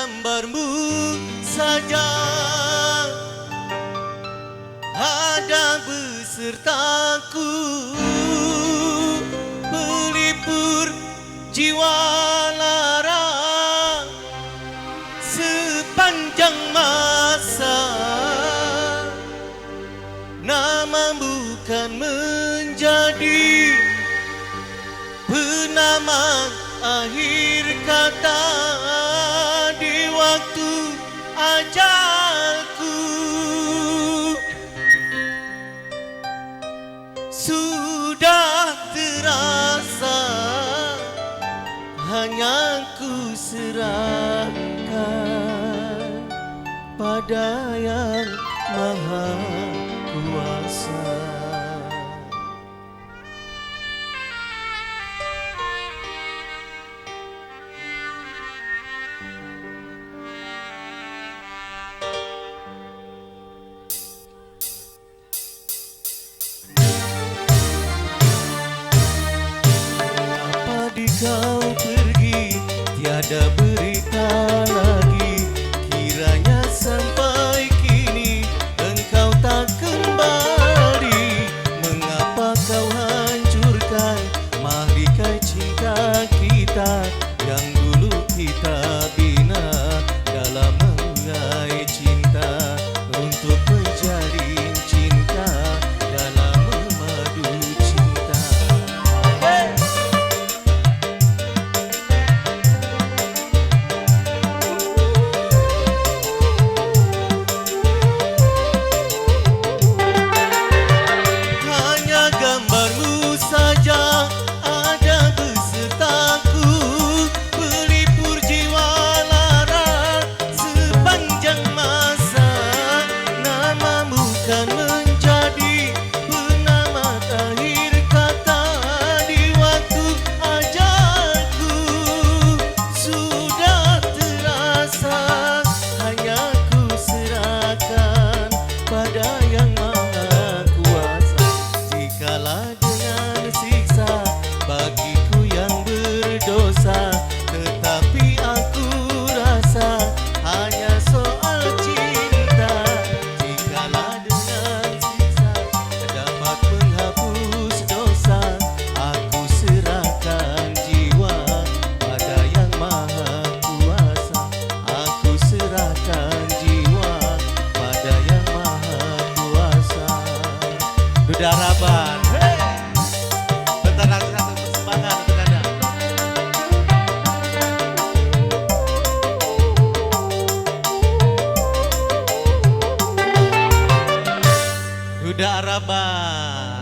gambarmu saja ada besertaku, pelipur jiwa lara sepanjang masa. Nama bukan menjadi penamat akhir kata di waktu ajalku. Sudah terasa, hanya ku serahkan pada Yang Maha Kuasa. Kau pergi, tiada berita lagi. Kiranya sampai kini engkau tak kembali. Mengapa kau hancurkan mahligai cinta kita yang dulu kita bina dalam mengenai cinta untuk menjalin cinta dalam memadu cinta. Hey! Bagiku yang berdosa, tetapi aku rasa hanya soal cinta. Jikalau dengan siksa dapat menghapus dosa, aku serahkan jiwa pada Yang Maha Kuasa. Aku serahkan jiwa pada Yang Maha Kuasa. Duda Raban, Duda Raban.